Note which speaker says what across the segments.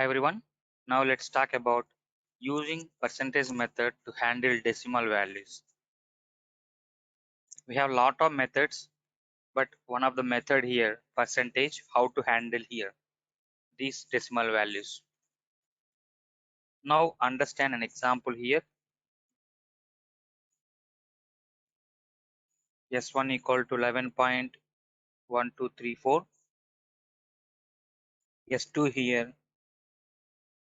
Speaker 1: Hi everyone. Now let's talk about using percentage method to handle decimal values. We have a lot of methods, but one of the method here, percentage, how to handle here these decimal values. Now understand an example here. S1 equal to 11.1234. S2 here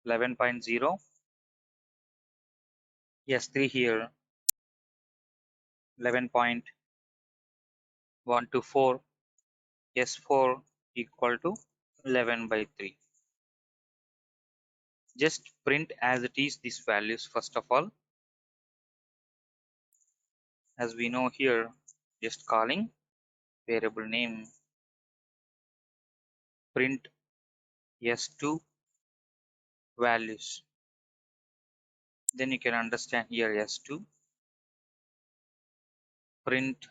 Speaker 1: 11.0. S3 here 11.124. S4 equal to 11 by 3. Just print as it is these values first of all. As we know here, just calling variable name print s2 values. Then you can understand here s2 print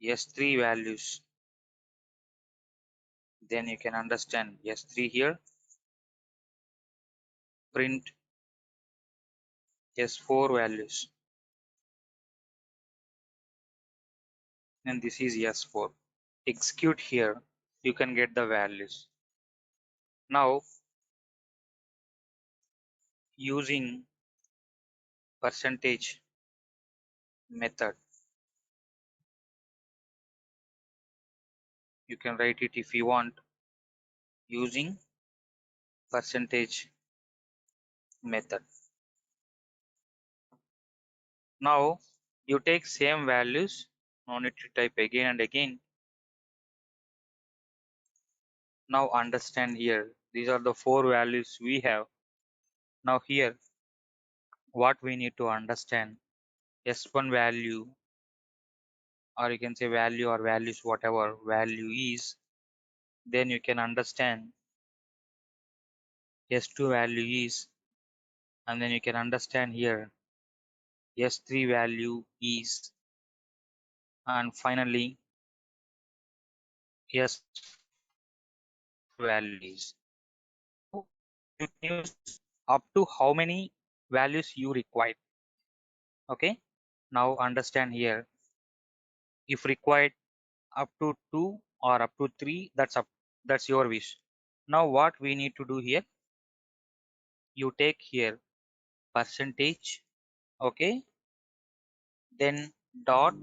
Speaker 1: s3 values. Then you can understand s3 here print s4 values. And this is s4. Execute here, you can get the values. Now using percentage method, you can write it if you want using percentage method. Now you take same values, no need to type again and again. Now understand here, these are the four values we have. Now here, what we need to understand, S1 value, or you can say value or values, whatever value is, then you can understand S2 value is, and then you can understand here S3 value is, and finally S value is. You can use up to how many values you require. Okay, now understand here, if required up to 2 or up to 3, that's your wish. Now what we need to do here, you take here percentage, okay, then dot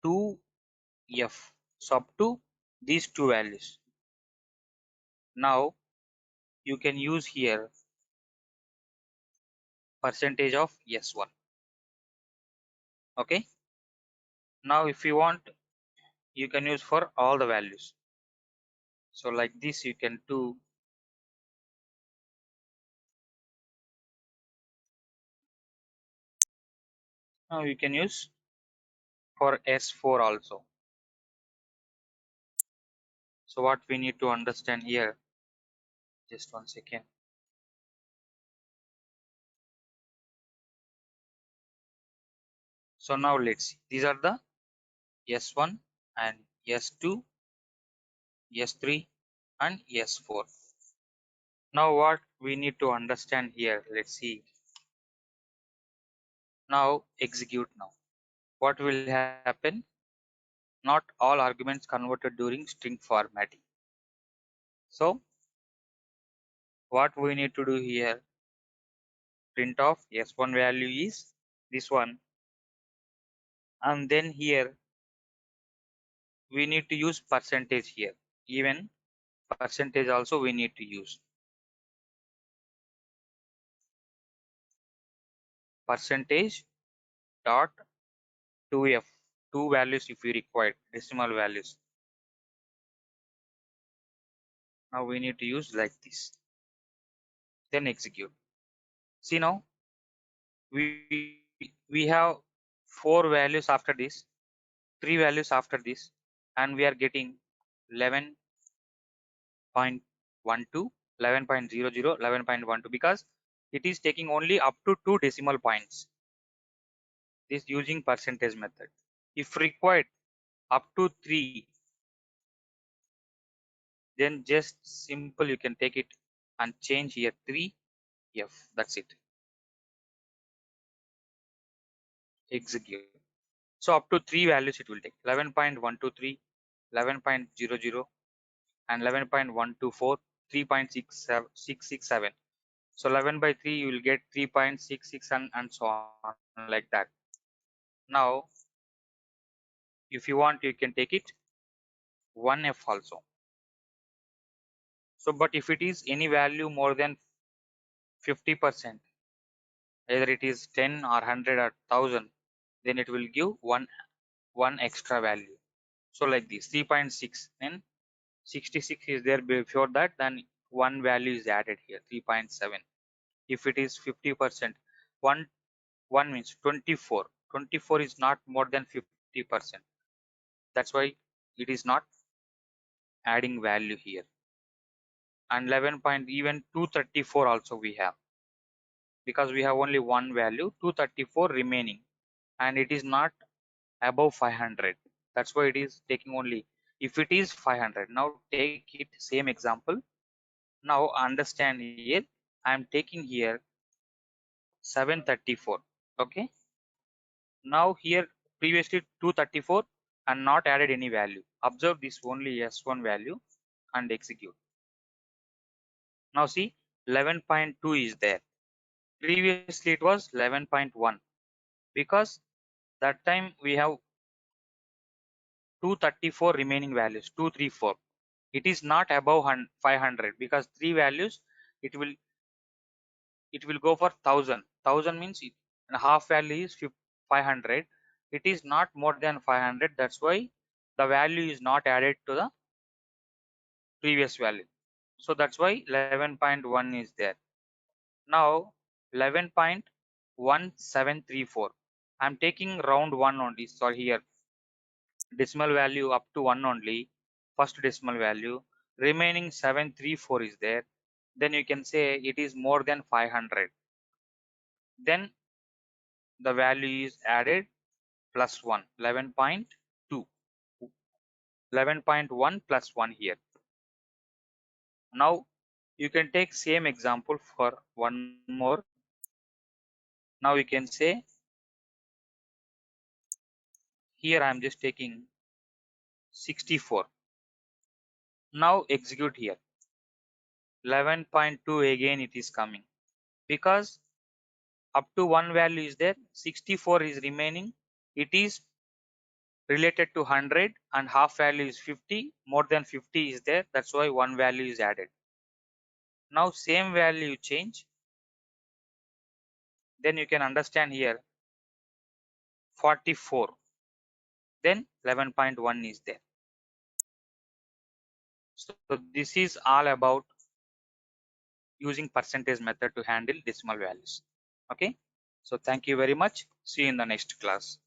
Speaker 1: 2f, so up to these two values. Now you can use here percentage of s1. Okay, now if you want, you can use for all the values. So like this you can do. Now you can use for s4 also. So what we need to understand here, just 1 second. So now let's see, these are the S1 and S2, S3 and S4. Now what we need to understand here, let's see. Now execute now. What will happen? Not all arguments converted during string formatting. So what we need to do here, print of S1 value is this one, and then here we need to use percentage here. Even percentage also we need to use. Percentage dot 2f, two values if we require decimal values. Now we need to use like this, then execute. See now we have four values after this, three values after this, and we are getting 11.12, 11.00, 11.12 because it is taking only up to two decimal points. This using percentage method. If required up to three, Then just simple you can take it and change here 3F. That's it. Execute. So up to 3 values it will take 11.123, 11.00, and 11.124, 3.667. So 11 by 3 you will get 3.66 and so on like that. Now if you want you can take it 1F also. So but if it is any value more than 50%, either it is 10 or 100 or 1000, then it will give one extra value. So like this 3.6, then 66 is there before that, then one value is added here 3.7. If it is 50%, one means 24. 24 is not more than 50%. That's why it is not adding value here. And 11 point, even 234 also we have, because we have only one value 234 remaining, and it is not above 500. That's why it is taking only if it is 500. Now take it same example. Now understand here, I am taking here 734. Okay, now here previously 234 and not added any value. Observe this only S1 value and execute. Now see 11.2 is there. Previously it was 11.1, because that time we have 234 remaining values 234. It is not above 500, because three values it will go for 1000 means and half value is 500. It is not more than 500. That's why the value is not added to the previous value. So that's why 11.1 is there. Now 11.1734, I'm taking round 1 only. So here decimal value up to 1 only, first decimal value, remaining 734 is there. Then you can say it is more than 500. Then the value is added plus 1, 11.2, 11.1 plus 1 here. Now you can take same example for one more. Now you can say here I am just taking 64. Now execute here 11.2 again it is coming, because up to one value is there, 64 is remaining. It is related to 100 and half value is 50, more than 50 is there. That's why one value is added. Now same value change, then you can understand here 44, then 11.1 is there. So this is all about using percentage method to handle decimal values. Okay, so thank you very much. See you in the next class.